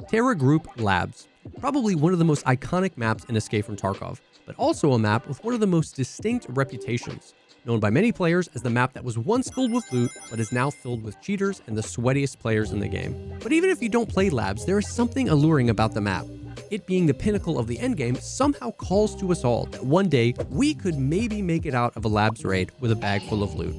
Terra Group Labs. Probably one of the most iconic maps in Escape from Tarkov, but also a map with one of the most distinct reputations. Known by many players as the map that was once filled with loot, but is now filled with cheaters and the sweatiest players in the game. But even if you don't play Labs, there is something alluring about the map. It being the pinnacle of the endgame somehow calls to us all that one day we could maybe make it out of a Labs raid with a bag full of loot.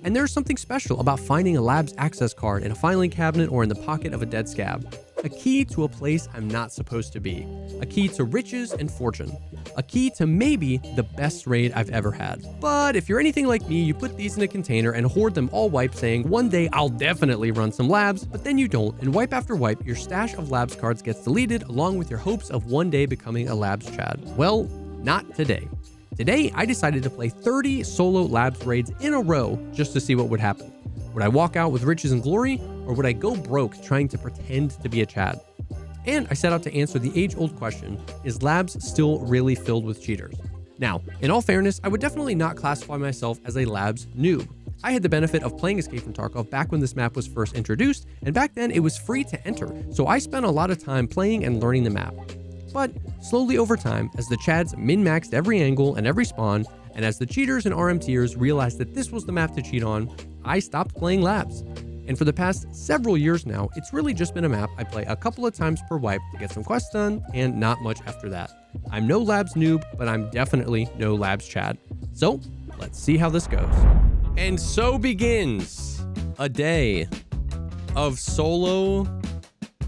And there's something special about finding a Labs access card in a filing cabinet or in the pocket of a dead scab. A key to a place I'm not supposed to be. A key to riches and fortune. A key to maybe the best raid I've ever had. But if you're anything like me, you put these in a container and hoard them all wipe, saying, one day I'll definitely run some Labs, but then you don't, and wipe after wipe, your stash of Labs cards gets deleted along with your hopes of one day becoming a Labs Chad. Well, not today. Today, I decided to play 30 solo Labs raids in a row just to see what would happen. Would I walk out with riches and glory, or would I go broke trying to pretend to be a Chad? And I set out to answer the age-old question, is Labs still really filled with cheaters? Now, in all fairness, I would definitely not classify myself as a Labs noob. I had the benefit of playing Escape from Tarkov back when this map was first introduced, and back then it was free to enter, so I spent a lot of time playing and learning the map. But slowly over time, as the Chads min-maxed every angle and every spawn, and as the cheaters and RMTers realized that this was the map to cheat on, I stopped playing Labs. And for the past several years now, it's really just been a map I play a couple of times per wipe to get some quests done, and not much after that. I'm no Labs noob, but I'm definitely no Labs Chad. So, let's see how this goes. And so begins a day of solo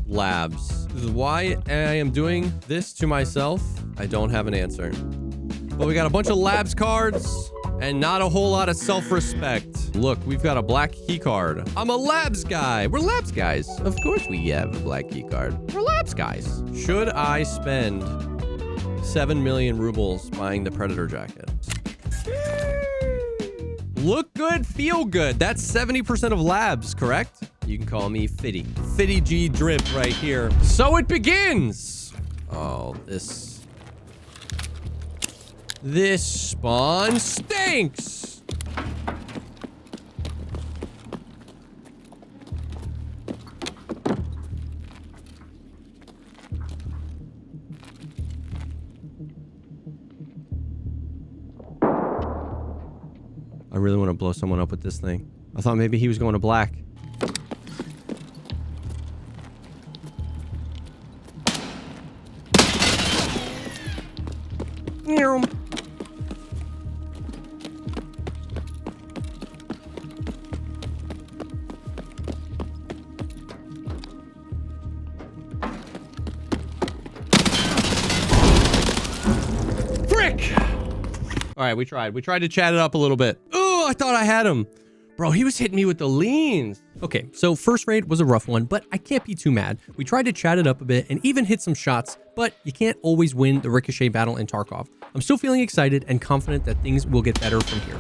Labs. Why I am doing this to myself, I don't have an answer. But we got a bunch of Labs cards and not a whole lot of self-respect. Look, we've got a black key card. I'm a Labs guy. We're Labs guys. Of course we have a black key card. We're Labs guys. Should I spend 7 million rubles buying the Predator jacket? Look good, feel good. That's 70% of Labs, correct? You can call me Fitty. Fitty G Drip right here. So it begins. Oh, this spawn stinks. I really want to blow someone up with this thing. I thought maybe he was going to black. Frick! All right, we tried. We tried to chat it up a little bit. Oh, I thought I had him. Bro, he was hitting me with the leans. Okay, so first raid was a rough one, but I can't be too mad. We tried to chat it up a bit and even hit some shots, but you can't always win the ricochet battle in Tarkov. I'm still feeling excited and confident that things will get better from here.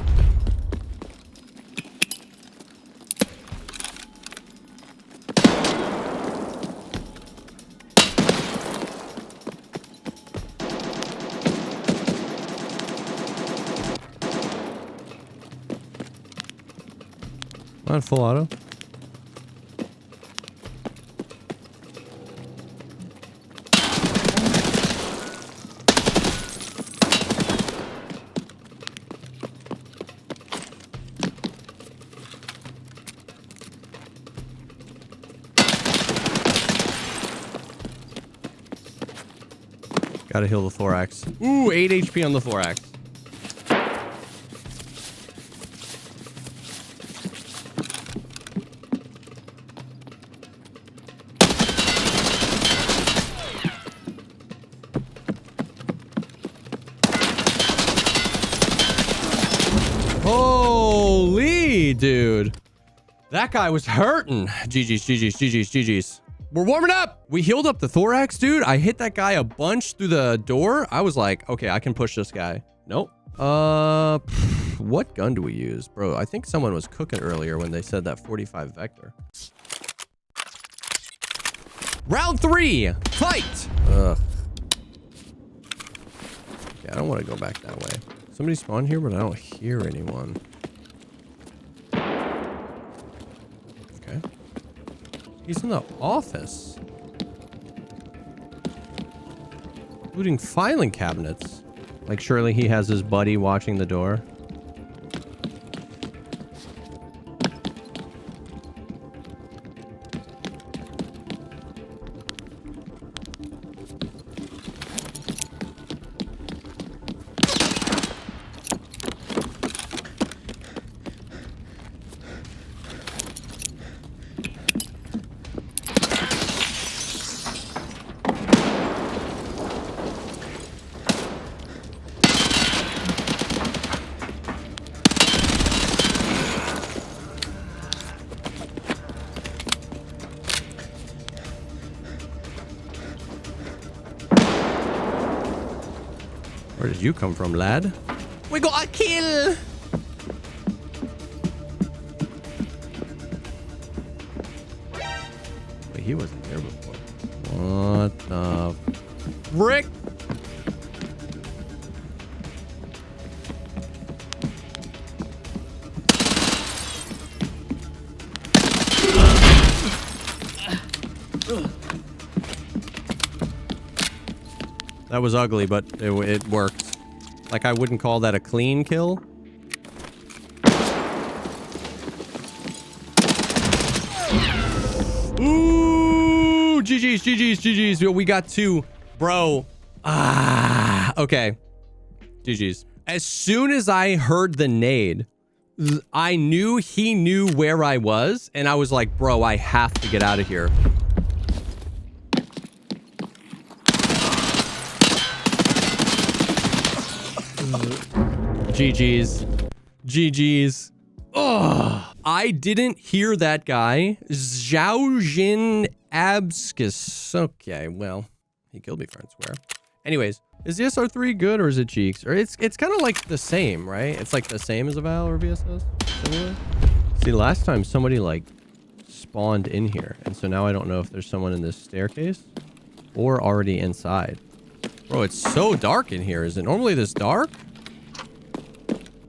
On full auto. Gotta heal the thorax. Ooh, 8 HP on the thorax. Holy dude. That guy was hurting. GG's, GG's, GG's, GG's. We're warming up. We healed up the thorax, dude. I hit that guy a bunch through the door. I was like, okay, I can push this guy. Nope. What gun do we use? Bro, I think someone was cooking earlier when they said that 45 Vector. Round 3. Fight. Ugh. Yeah, I don't want to go back that way. Somebody spawned here, but I don't hear anyone. Okay. He's in the office. Including filing cabinets. Like, surely he has his buddy watching the door. Where did you come from, lad? We got a kill! Wait, he wasn't there before. What the frick? That was ugly, but it worked. Like, I wouldn't call that a clean kill. Ooh, GG's, GG's, GG's. Yo, we got 2. Bro. Okay. GG's. As soon as I heard the nade, I knew he knew where I was, and I was like, bro, I have to get out of here. GG's. GG's. Ugh. I didn't hear that guy. Zhaojin Abskis. Okay, well, he killed me fair and square. Anyways, is the SR3 good or is it cheeks? Or it's kind of like the same, right? It's like the same as a Val or VSS. Similar. See, last time somebody like spawned in here, and so now I don't know if there's someone in this staircase or already inside. Bro, it's so dark in here. Is it normally this dark?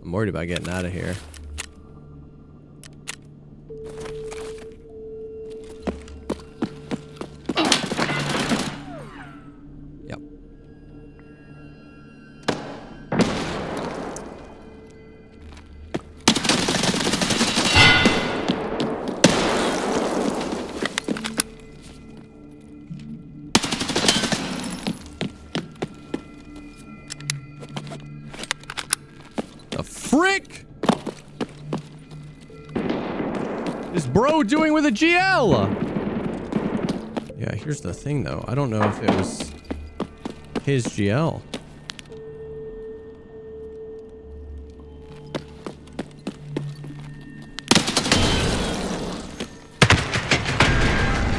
I'm worried about getting out of here. Yep. The frick is bro doing with a GL? Yeah, here's the thing though. I don't know if it was his GL.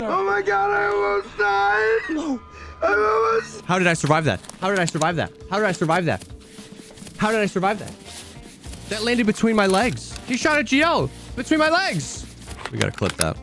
Oh my god, I almost died! No. I almost... How did I survive that? How did I survive that? How did I survive that? How did I survive that? That landed between my legs. He shot a GL between my legs. We gotta clip that.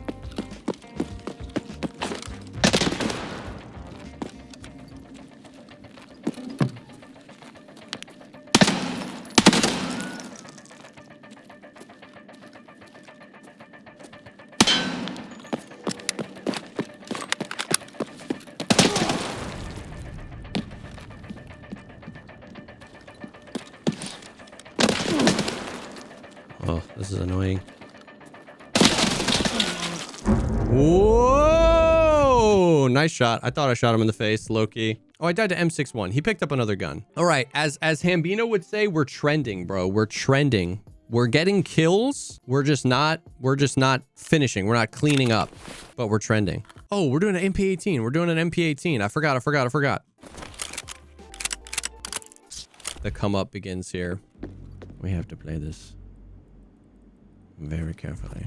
Oh, this is annoying. Whoa! Nice shot. I thought I shot him in the face, low-key. Oh, I died to M61. He picked up another gun. All right, as Hambino would say, we're trending, bro. We're trending. We're getting kills. We're just not finishing. We're not cleaning up, but we're trending. Oh, we're doing an MP18. We're doing an MP18. I forgot. The come up begins here. We have to play this very carefully.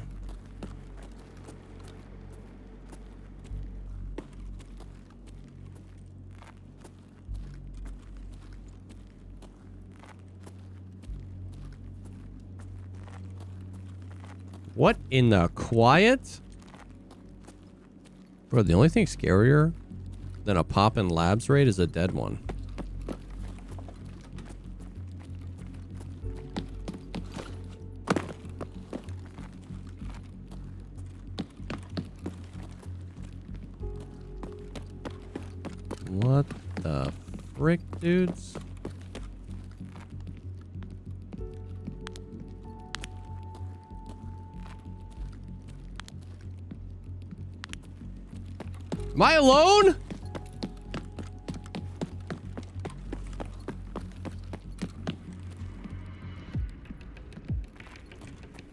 What in the quiet? Bro, the only thing scarier than a pop-in labs raid is a dead one. What the frick, dudes? Am I alone?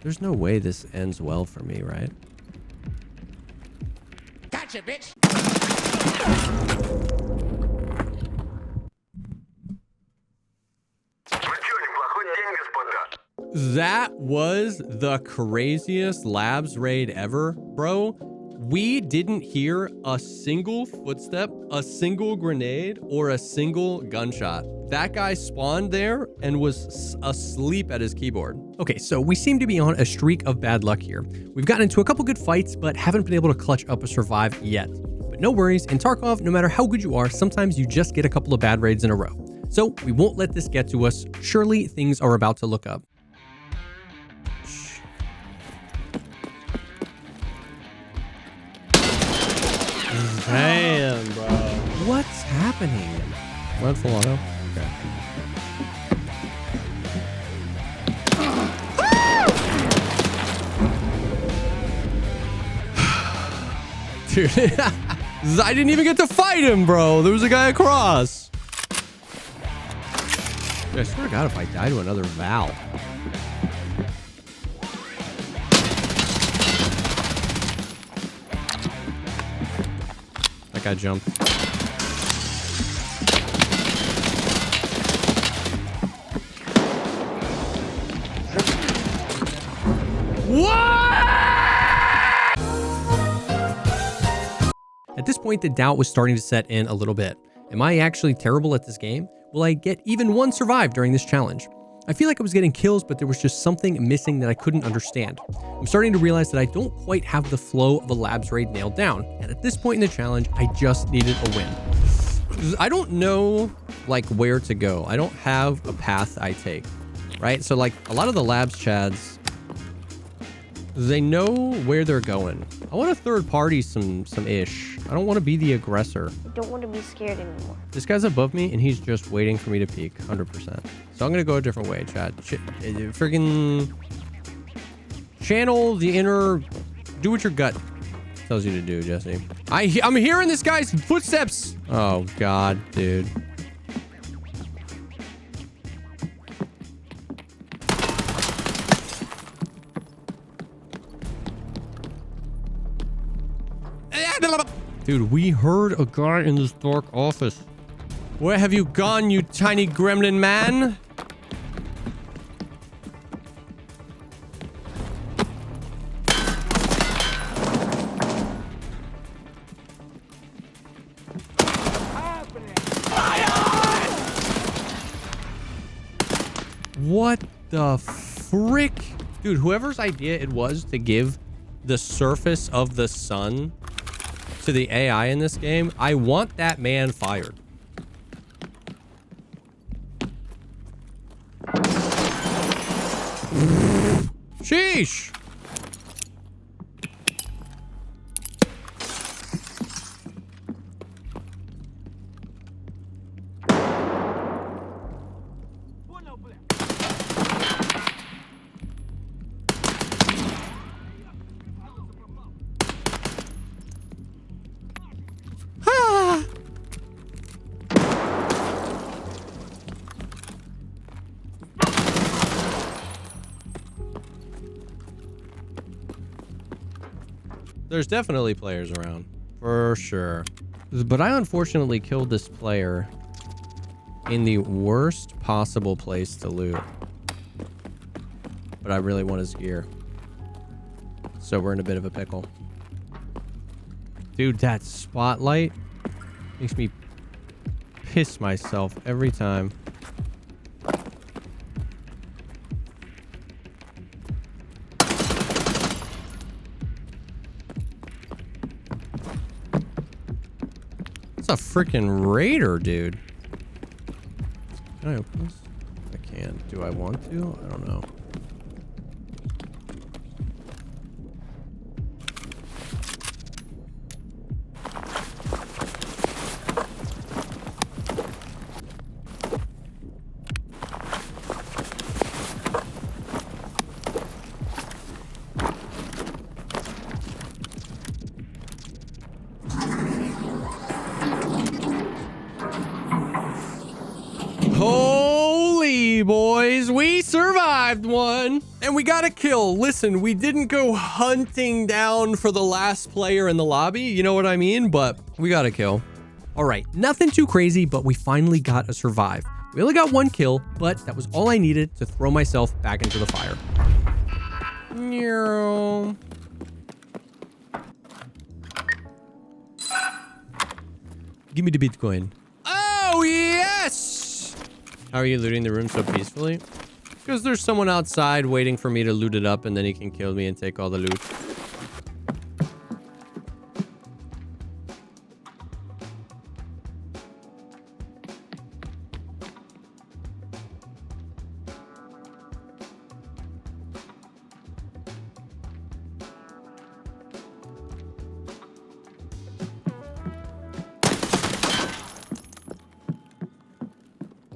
There's no way this ends well for me, right? Gotcha, bitch. That was the craziest labs raid ever, bro. We didn't hear a single footstep, a single grenade, or a single gunshot. That guy spawned there and was asleep at his keyboard. Okay, so we seem to be on a streak of bad luck here. We've gotten into a couple good fights, but haven't been able to clutch up a survive yet. But no worries, in Tarkov, no matter how good you are, sometimes you just get a couple of bad raids in a row. So we won't let this get to us. Surely things are about to look up. Damn, bro. What's happening? Run full auto. Okay. Dude, I didn't even get to fight him, bro. There was a guy across. Dude, I swear to God, if I die to another Val. That guy jumped. What? At this point, the doubt was starting to set in a little bit. Am I actually terrible at this game? Will I get even one survive during this challenge? I feel like I was getting kills, but there was just something missing that I couldn't understand. I'm starting to realize that I don't quite have the flow of a labs raid nailed down. And at this point in the challenge, I just needed a win. I don't know like where to go. I don't have a path I take, right? So like a lot of the labs chads, they know where they're going. I want to third party some ish. I don't want to be the aggressor. I don't want to be scared anymore. This guy's above me and he's just waiting for me to peek 100%. So I'm going to go a different way, chat. Friggin' channel the inner, do what your gut tells you to do, Jesse. I'm hearing this guy's footsteps. Oh God, dude. Dude, we heard a guy in this dark office. Where have you gone, you tiny gremlin man? What the frick? Dude, whoever's idea it was to give the surface of the sun to the AI in this game, I want that man fired. Sheesh. There's definitely players around, for sure. But I unfortunately killed this player in the worst possible place to loot. But I really want his gear. So we're in a bit of a pickle. Dude, that spotlight makes me piss myself every time. It's a freaking raider, dude. Can I open this? I can. Do I want to? I don't know. GG, boys. We survived one. And we got a kill. Listen, we didn't go hunting down for the last player in the lobby. You know what I mean? But we got a kill. All right, nothing too crazy, but we finally got a survive. We only got one kill, but that was all I needed to throw myself back into the fire. Give me the Bitcoin. Oh, yes! How are you looting the room so peacefully? Because there's someone outside waiting for me to loot it up, and then he can kill me and take all the loot.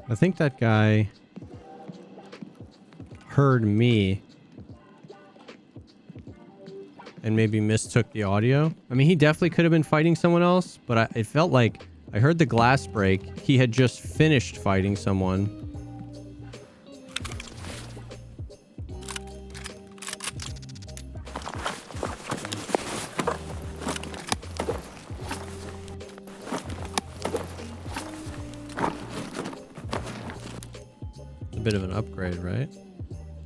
I think that guy heard me and maybe mistook the audio. I mean, he definitely could have been fighting someone else, but it felt like I heard the glass break. He had just finished fighting someone. Bit of an upgrade, right?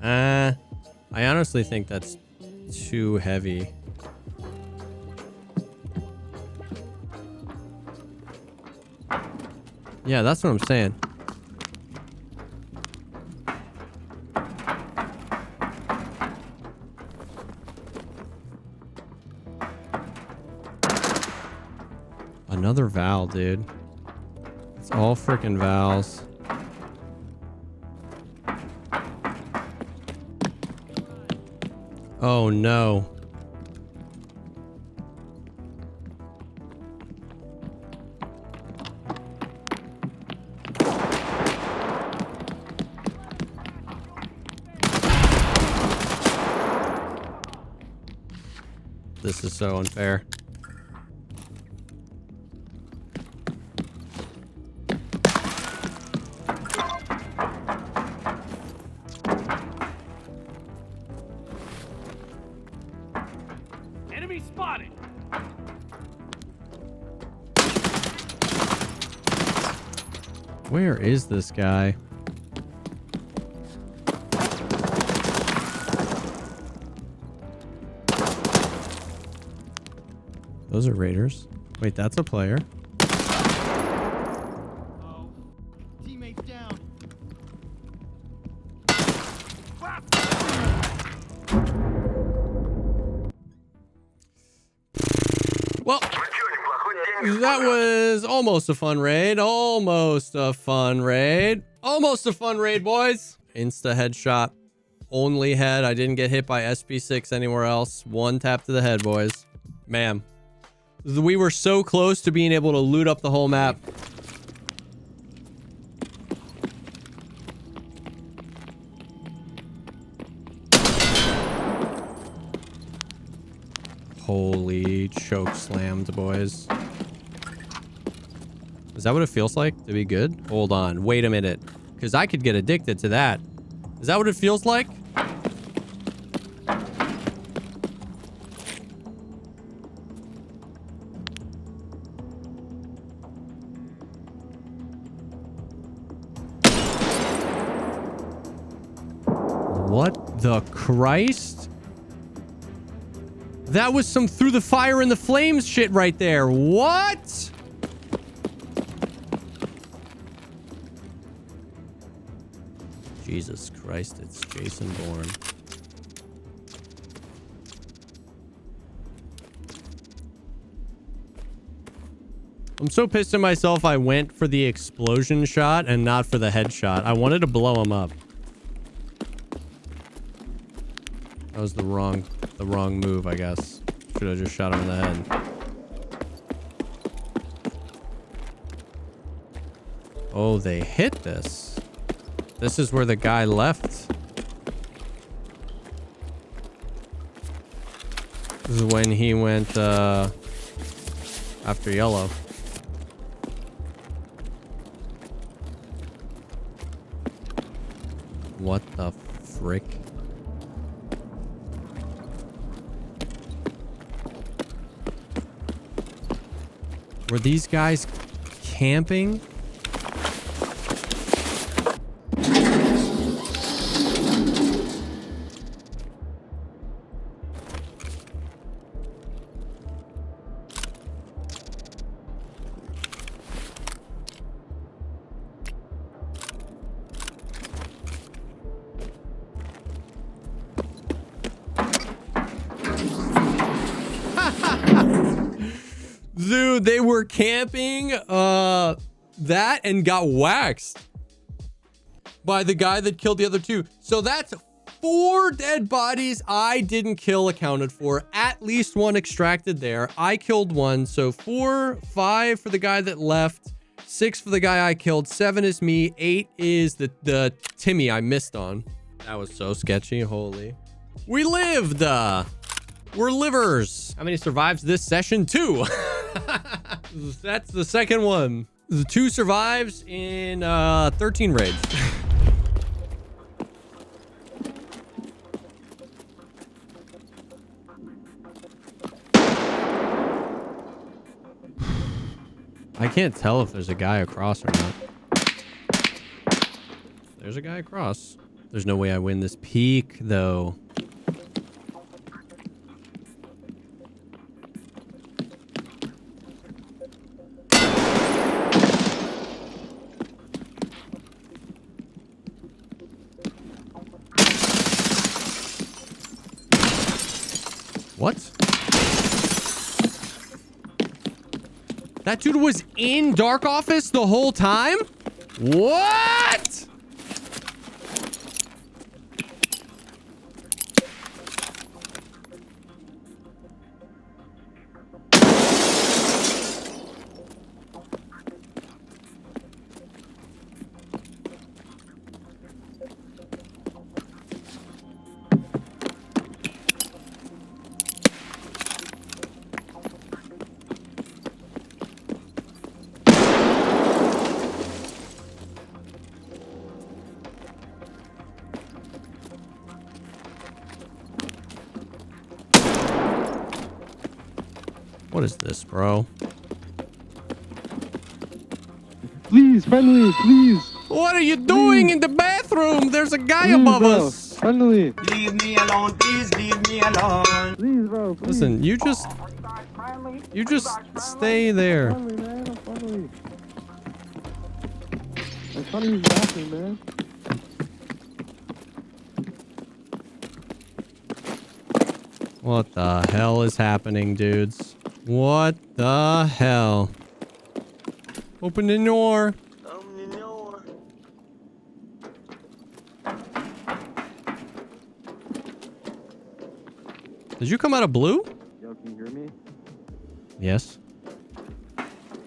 I honestly think that's too heavy. Yeah, that's what I'm saying. Another Val, dude. It's all freaking Vals. Oh no. This is so unfair. Enemy spotted. Where is this guy? Those are raiders. Wait, that's a player. Oh. Teammates down. Well, that was almost a fun raid. Almost a fun raid. Almost a fun raid, boys. Insta headshot. Only head. I didn't get hit by SP6 anywhere else. One tap to the head, boys. Man. We were so close to being able to loot up the whole map. Holy choke slammed, boys. Is that what it feels like to be good? Hold on. Wait a minute. Because I could get addicted to that. Is that what it feels like? What the Christ? That was some through the fire and the flames shit right there. What? Jesus Christ, it's Jason Bourne. I'm so pissed at myself I went for the explosion shot and not for the headshot. I wanted to blow him up. That was the wrong move, I guess. Should have just shot him in the head. Oh, they hit this. This is where the guy left. This is when he went after yellow. What the frick? Were these guys camping? Dude, they were camping that and got waxed by the guy that killed the other two. So that's 4 dead bodies I didn't kill accounted for. At least 1 extracted there. I killed 1. So 4, 5 for the guy that left. 6 for the guy I killed. 7 is me. 8 is the Timmy I missed on. That was so sketchy. Holy. We lived. We're livers. How many survives this session? 2. That's the second one. The 2 survives in 13 raids. I can't tell if there's a guy across or not. There's a guy across. There's no way I win this peak, though. What? That dude was in Dark Office the whole time? What? What is this, bro? Please, friendly, please. What are you doing in the bathroom? There's a guy above us. Friendly. Leave me alone, please leave me alone. Please, bro. Please. Listen, you just stay there. Friendly, man. I'm friendly. I'm trying to use the bathroom, man. What the hell is happening, dudes? What the hell? Open the door. Did you come out of blue? Yo, can you hear me? Yes.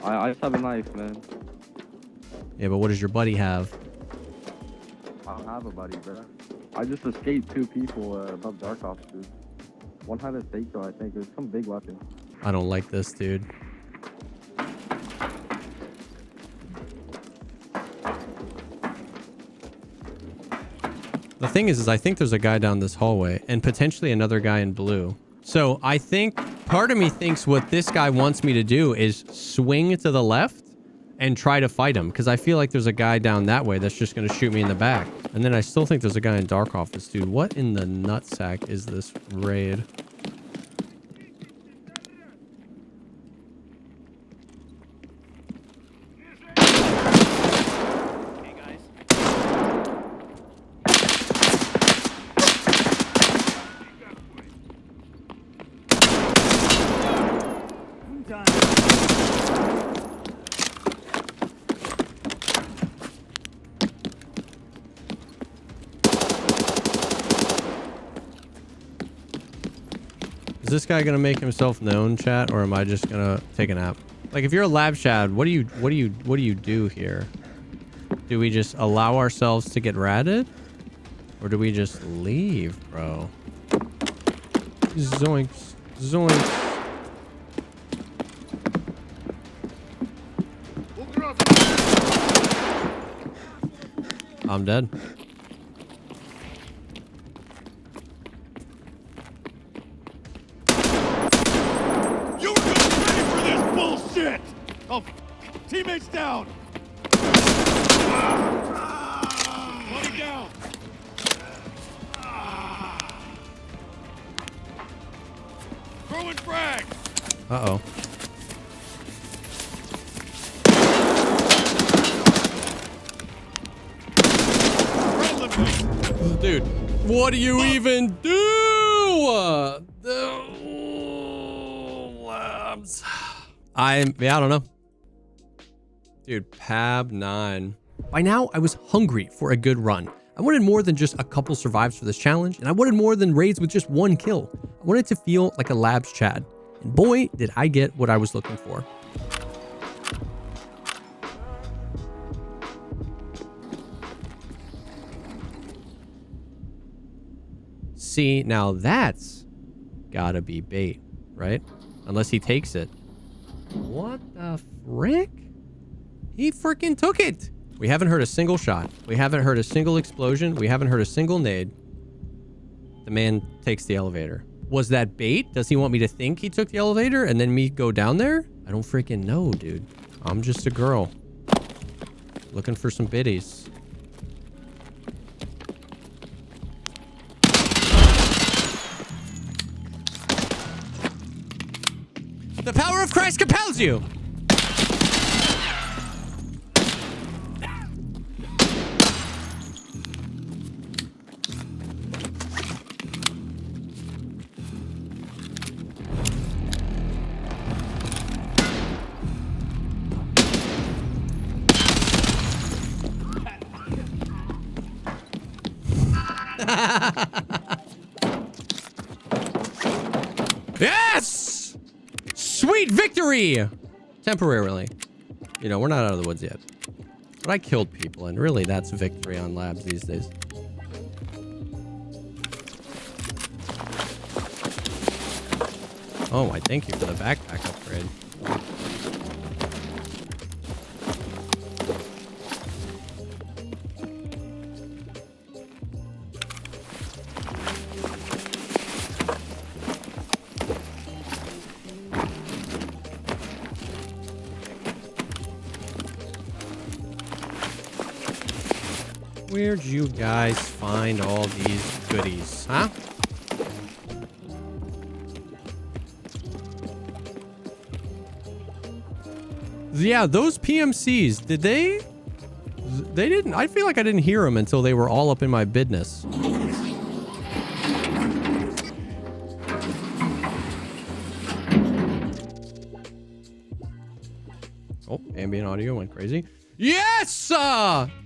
I just have a knife, man. Yeah, but what does your buddy have? I don't have a buddy, bro. I just escaped 2 people above Dark Ops, dude. One had a stake, though, I think. It was some big weapon. I don't like this, dude. The thing is I think there's a guy down this hallway and potentially another guy in blue. So I think part of me thinks what this guy wants me to do is swing to the left and try to fight him, because I feel like there's a guy down that way that's just going to shoot me in the back. And then I still think there's a guy in Dark Office, dude. What in the nutsack is this raid? Is this guy gonna make himself known, chat, or am I just gonna take a nap? Like, if you're a lab chad, what do you do here? Do we just allow ourselves to get ratted, or do we just leave, bro? Zoinks, zoinks. I'm dead. Teammates down. Body down. Throwing frag. Uh-oh. Dude, what do you even do? The labs. I don't know. Dude, Pab 9. By now, I was hungry for a good run. I wanted more than just a couple survives for this challenge, and I wanted more than raids with just one kill. I wanted to feel like a labs Chad. And boy, did I get what I was looking for. See, now that's gotta be bait, right? Unless he takes it. What the frick? He freaking took it. We haven't heard a single shot. We haven't heard a single explosion. We haven't heard a single nade. The man takes the elevator. Was that bait? Does he want me to think he took the elevator and then me go down there? I don't freaking know, dude. I'm just a girl. Looking for some biddies. The power of Christ compels you. Yes! Sweet victory! Temporarily. You know, we're not out of the woods yet. But I killed people, and really that's victory on labs these days. Oh, I thank you for the backpack upgrade. Where'd you guys find all these goodies, huh? Yeah, those PMCs, did they? They didn't. I feel like I didn't hear them until they were all up in my business. Oh, ambient audio went crazy. Yes!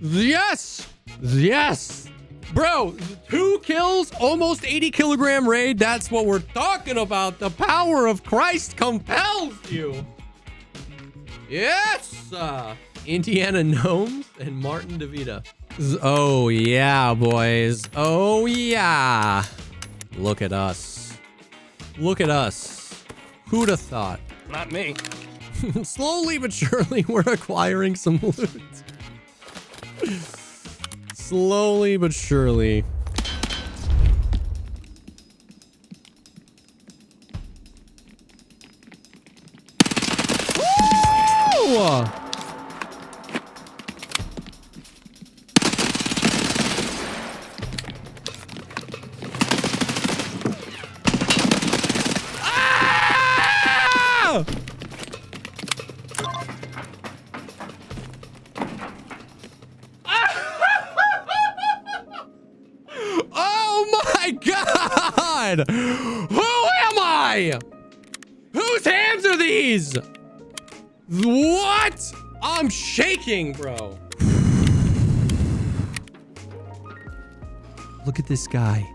Yes! Yes! Bro, 2 kills, almost 80 kilogram raid. That's what we're talking about. The power of Christ compels you. Yes! Indiana Gnomes and Martin DeVita. Oh, yeah, boys. Oh, yeah. Look at us. Look at us. Who'd have thought? Not me. Slowly but surely, we're acquiring some loot. Slowly but surely. Woo! Ah! Oh my God! Who am I? Whose hands are these? What? I'm shaking, bro. Look at this guy.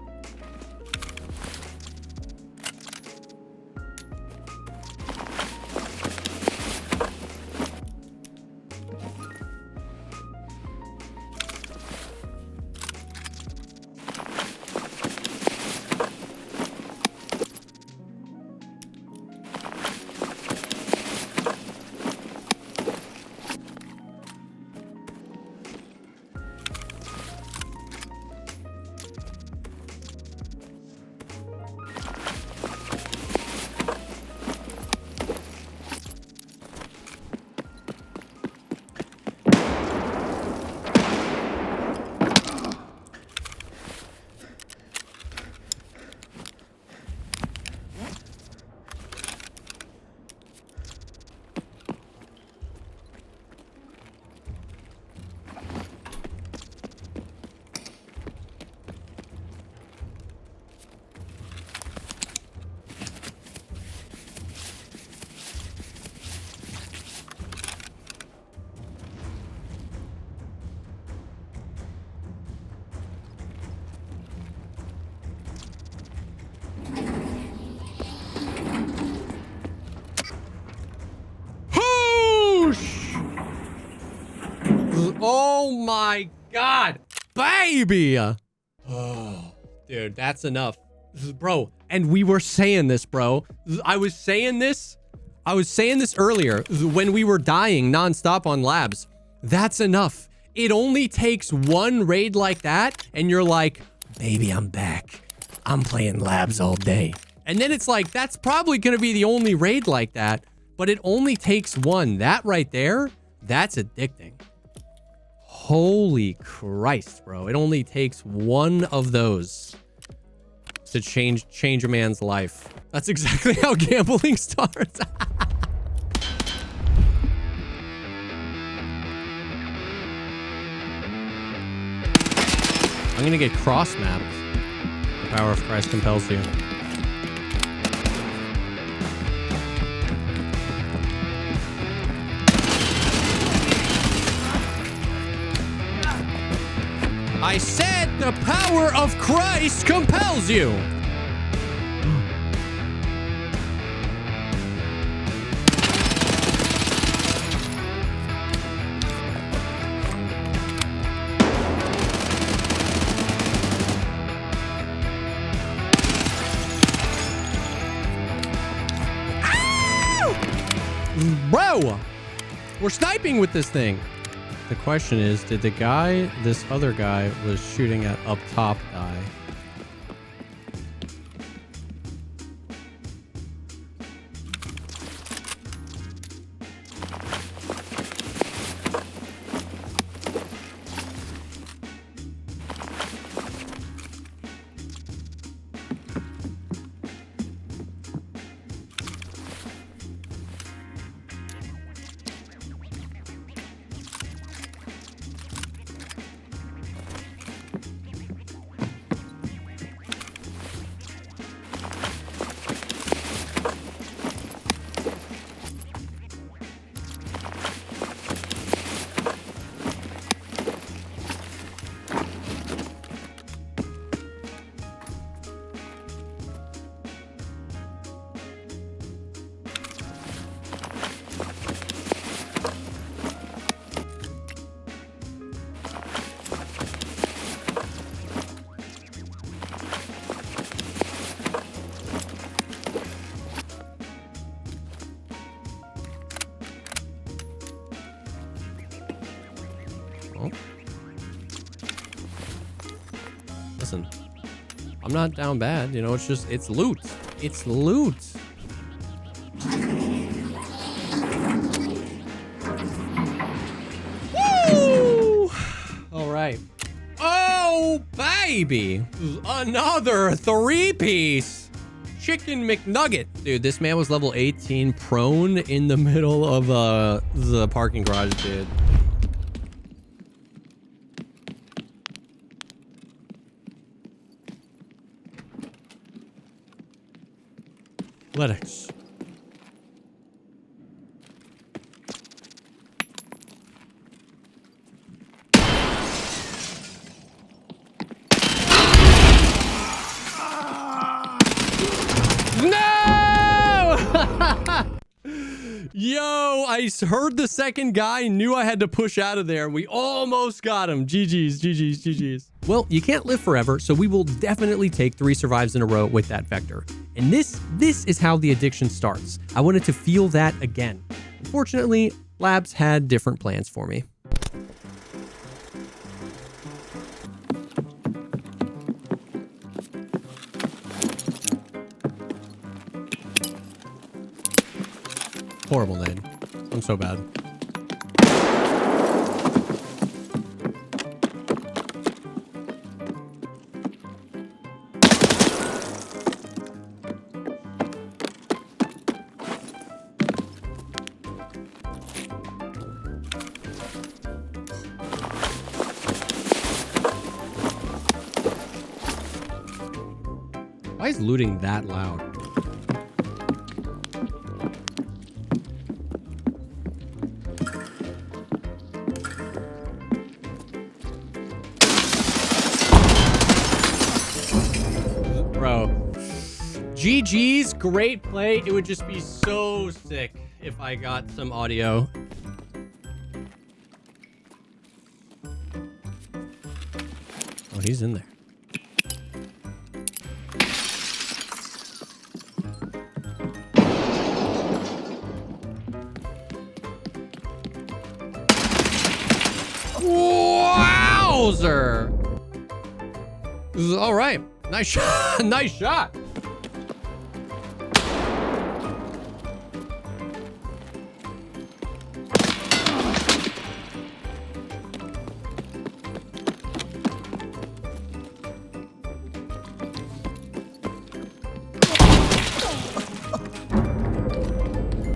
Oh my God. Baby. Oh, dude, that's enough. Bro, and we were saying this, bro. I was saying this earlier when we were dying nonstop on labs. That's enough. It only takes one raid like that, and you're like, baby, I'm back. I'm playing labs all day. And then it's like, that's probably going to be the only raid like that, but it only takes one. That right there, that's addicting. Holy Christ, bro. It only takes one of those to change a man's life. That's exactly how gambling starts. I'm gonna get cross-mapped. The power of Christ compels you. I said the power of Christ compels you. Bro, we're sniping with this thing. The question is, did the guy this other guy was shooting at up top die? Listen, I'm not down bad. You know, it's just, it's loot. It's loot. Woo! All right. Oh, baby. Another 3-piece chicken McNugget. Dude, this man was level 18 prone in the middle of the parking garage, dude. Athletics. No! Yo, I heard the second guy, knew I had to push out of there. We almost got him. GG's, GG's, GG's. Well, you can't live forever, so we will definitely take 3 survives in a row with that vector. And this is how the addiction starts. I wanted to feel that again. Unfortunately, Labs had different plans for me. Horrible nade. I'm so bad. Why is looting that loud? Bro, GG's, great play. It would just be so sick if I got some audio. he's in there. Wowzer! All right. Nice shot. Nice shot.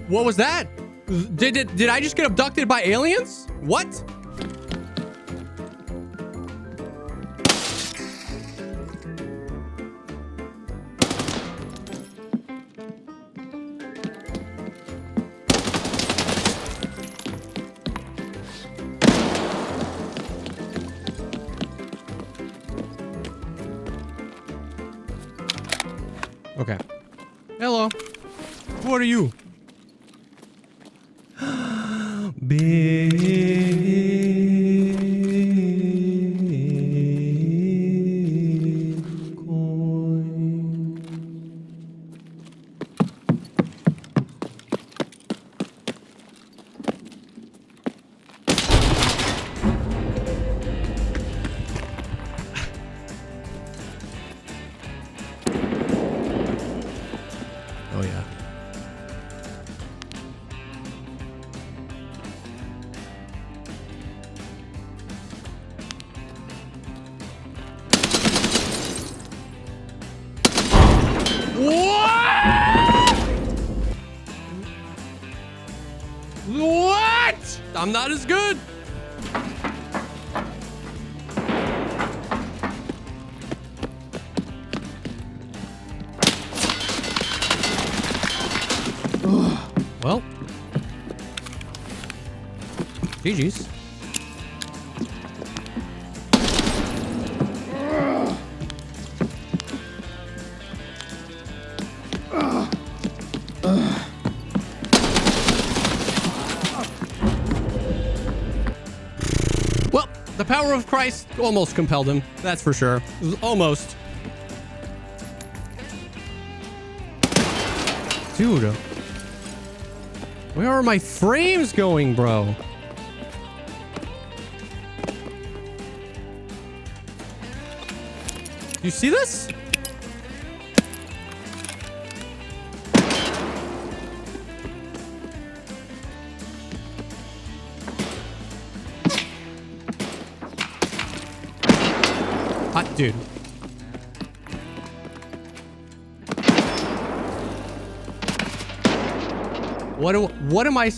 What was that? Did I just get abducted by aliens? What? Okay. Hello. Who are you? Bitcoin. Oh yeah. What? I'm not as good. Well, GG's. Well, the power of Christ almost compelled him. That's for sure. Almost. Dude. Where are my frames going, bro? You see this? Hot dude. What am I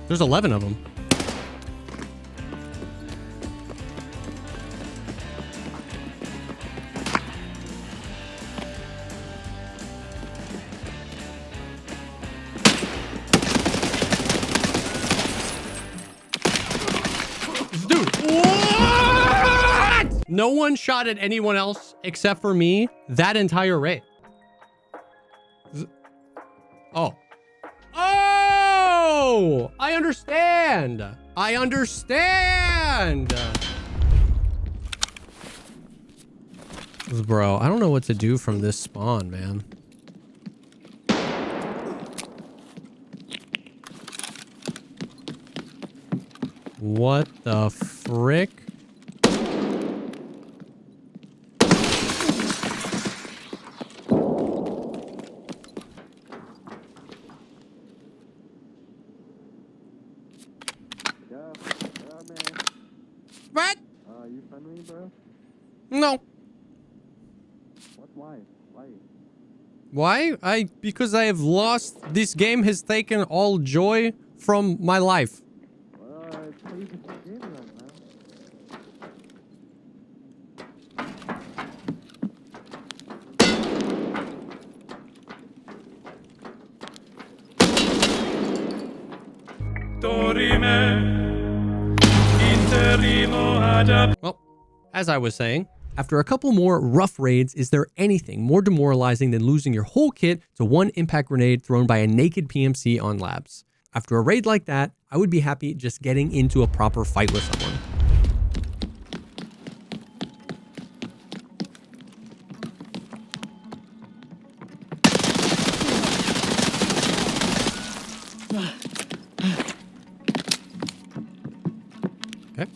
There's 11 of them. Dude, what? No one shot at anyone else except for me that entire raid. Oh. Oh! I understand. I understand. Bro, I don't know what to do from this spawn, man. What the frick? What? You friendly, bro? No. What? Why? Why? Because I have lost. This game has taken all joy from my life. It's how you get the game run, man. Well, as I was saying, after a couple more rough raids, is there anything more demoralizing than losing your whole kit to one impact grenade thrown by a naked PMC on labs? After a raid like that, I would be happy just getting into a proper fight with someone. Okay.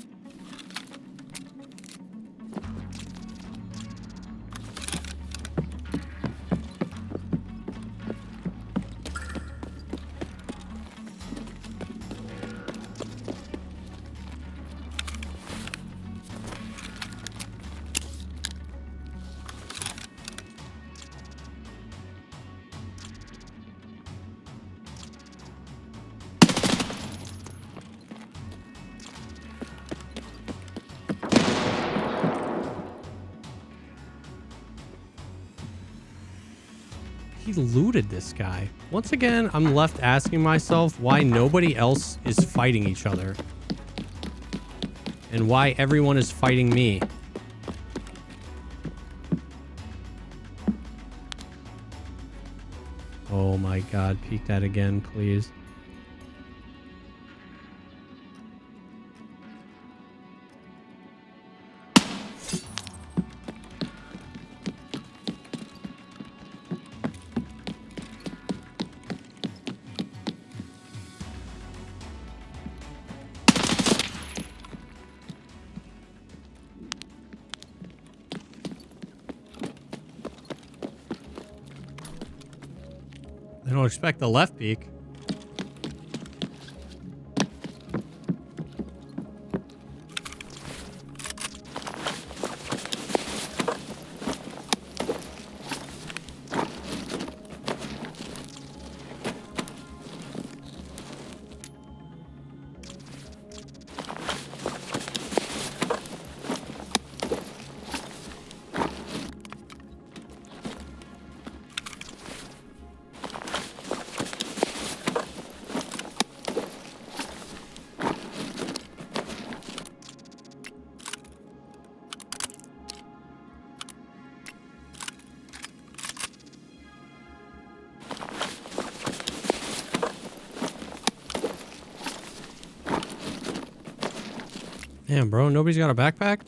He looted this guy. Once again, I'm left asking myself why nobody else is fighting each other. And why everyone is fighting me. Oh my god, peek that again, please. I don't expect the left peek. Damn, bro, nobody's got a backpack?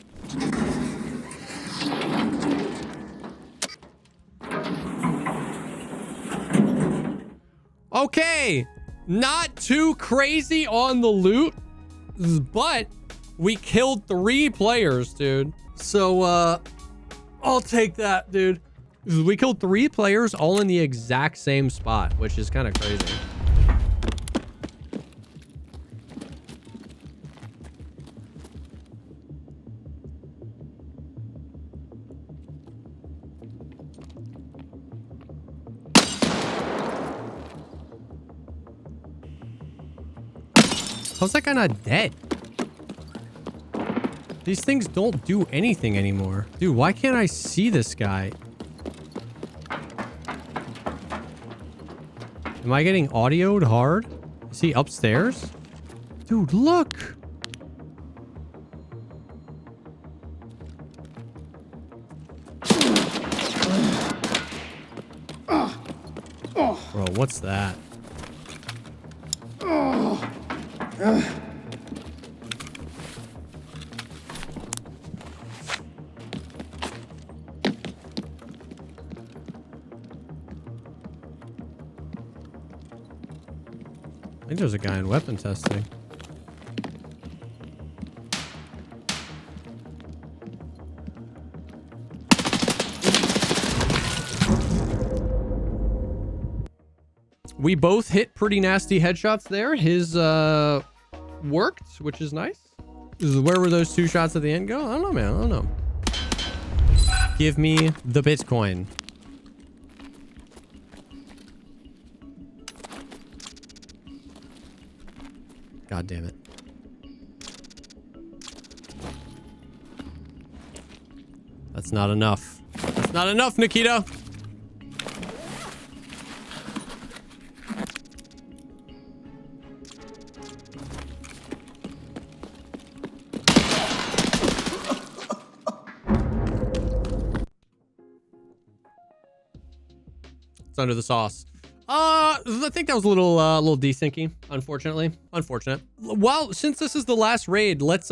Okay, not too crazy on the loot, but we killed 3 players, dude. So, I'll take that, dude. We killed 3 players all in the exact same spot, which is kind of crazy. How's that guy not dead? These things don't do anything anymore. Dude, why can't I see this guy? Am I getting audioed hard? Is he upstairs? Dude, look! Bro, what's that? I think there's a guy in weapon testing. We both hit pretty nasty headshots there. His worked, which is nice. Where were those 2 shots at the end go? I don't know, man. I don't know. Give me the Bitcoin. God damn it. That's not enough. That's not enough, Nikita. It's under the sauce. I think that was a little desyncy, unfortunately. Unfortunate. Well, since this is the last raid, let's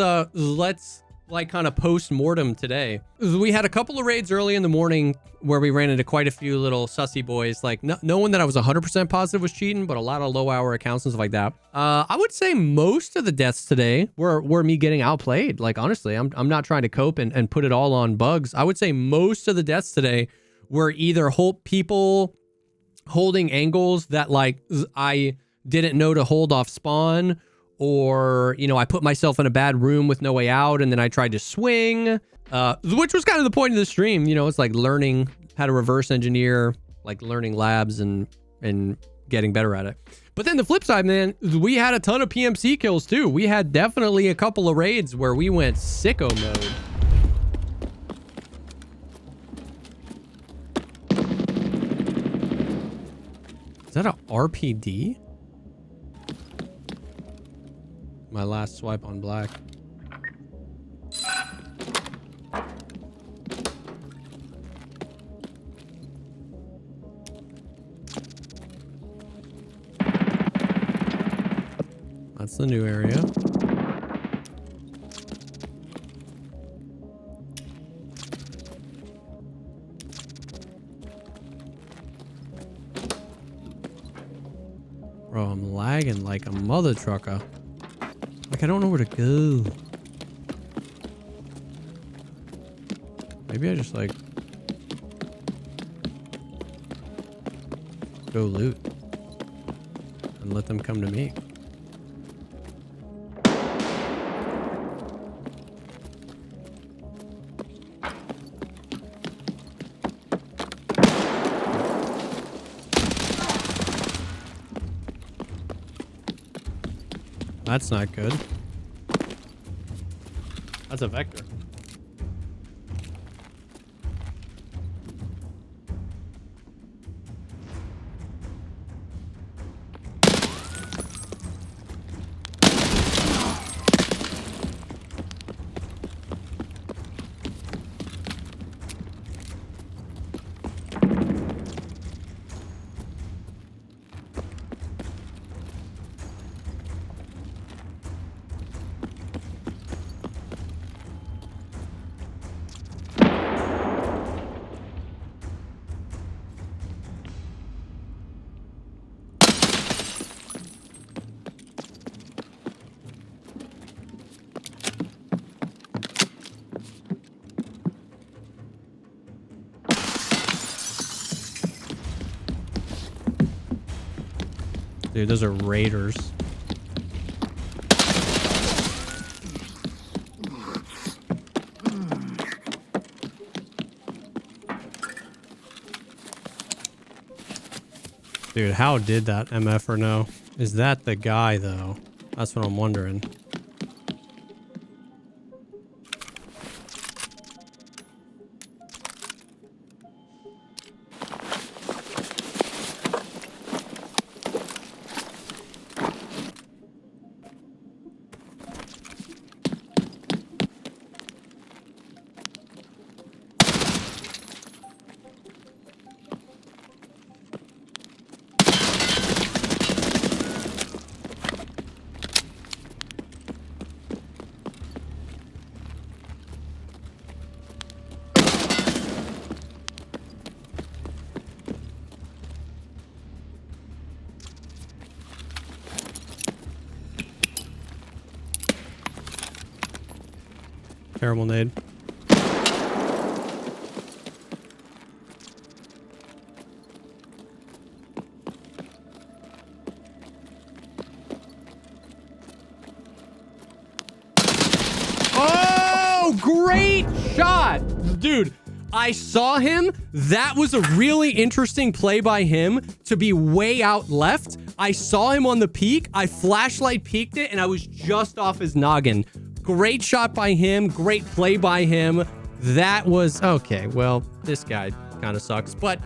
like kind of post-mortem today. We had a couple of raids early in the morning where we ran into quite a few little sussy boys. Like no one that I was 100% positive was cheating, but a lot of low-hour accounts and stuff like that. I would say most of the deaths today were me getting outplayed. Like, honestly, I'm not trying to cope and put it all on bugs. I would say most of the deaths today were either people holding angles that like I didn't know to hold off spawn, or, you know, I put myself in a bad room with no way out and then I tried to swing, which was kind of the point of the stream. You know, it's like learning how to reverse engineer, like learning labs and getting better at it. But then the flip side, man, we had a ton of PMC kills too. We had definitely a couple of raids where we went sicko mode. Is that a RPD? My last swipe on black. That's the new area. Bro, I'm lagging like a mother trucker. Like, I don't know where to go. Maybe I just, like, go loot and let them come to me. That's not good. That's a vector. Dude, those are raiders. Dude, how did that MF know? Is that the guy, though? That's what I'm wondering. Terrible nade. Oh, great shot. Dude, I saw him. That was a really interesting play by him to be way out left. I saw him on the peak. I flashlight peeked it and I was just off his noggin. Great shot by him. Great play by him. That was... Okay, well, this guy kind of sucks. But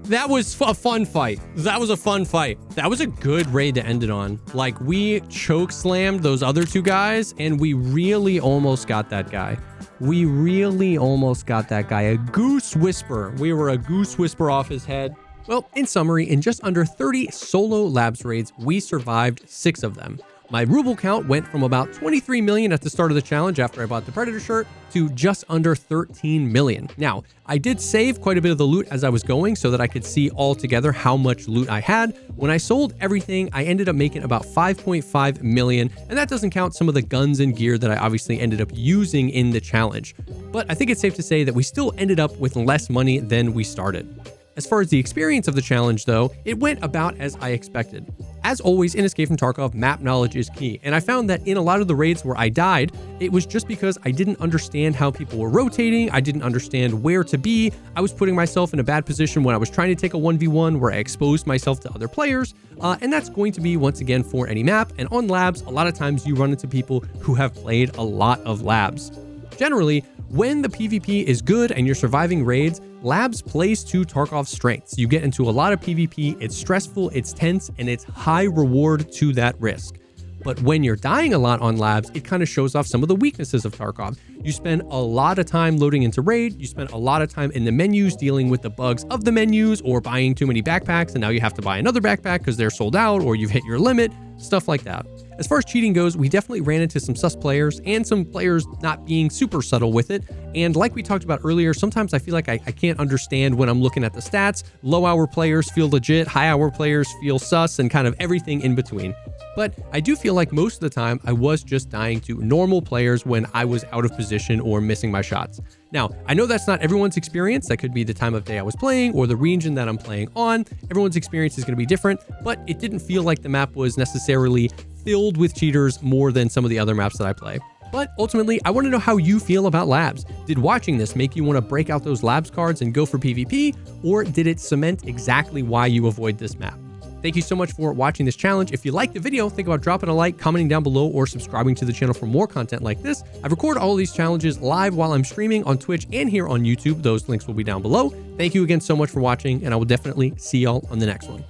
that was a fun fight. That was a fun fight. That was a good raid to end it on. Like, we choke slammed those other two guys, and we really almost got that guy. We really almost got that guy. A goose whisper. We were a goose whisper off his head. Well, in summary, in just under 30 solo labs raids, we survived 6 of them. My ruble count went from about 23 million at the start of the challenge after I bought the Predator shirt to just under 13 million. Now, I did save quite a bit of the loot as I was going so that I could see all together how much loot I had. When I sold everything, I ended up making about 5.5 million, and that doesn't count some of the guns and gear that I obviously ended up using in the challenge. But I think it's safe to say that we still ended up with less money than we started. As far as the experience of the challenge though, it went about as I expected. As always in Escape from Tarkov, map knowledge is key, and I found that in a lot of the raids where I died, it was just because I didn't understand how people were rotating, I didn't understand where to be, I was putting myself in a bad position when I was trying to take a 1v1 where I exposed myself to other players, and that's going to be once again for any map, and on labs, a lot of times you run into people who have played a lot of labs. Generally, when the PvP is good and you're surviving raids, labs plays to Tarkov's strengths. You get into a lot of PvP, it's stressful, it's tense, and it's high reward to that risk. But when you're dying a lot on labs, it kind of shows off some of the weaknesses of Tarkov. You spend a lot of time loading into raid, you spend a lot of time in the menus dealing with the bugs of the menus or buying too many backpacks and now you have to buy another backpack because they're sold out or you've hit your limit, stuff like that. As far as cheating goes, we definitely ran into some sus players and some players not being super subtle with it. And like we talked about earlier, sometimes I feel like I can't understand when I'm looking at the stats. Low hour players feel legit, high hour players feel sus, and kind of everything in between. But I do feel like most of the time I was just dying to normal players when I was out of position or missing my shots. Now, I know that's not everyone's experience. That could be the time of day I was playing or the region that I'm playing on. Everyone's experience is going to be different, but it didn't feel like the map was necessarily filled with cheaters more than some of the other maps that I play. But ultimately, I want to know how you feel about labs. Did watching this make you want to break out those labs cards and go for PvP, or did it cement exactly why you avoid this map? Thank you so much for watching this challenge. If you liked the video, think about dropping a like, commenting down below, or subscribing to the channel for more content like this. I record all of these challenges live while I'm streaming on Twitch and here on YouTube. Those links will be down below. Thank you again so much for watching, and I will definitely see y'all on the next one.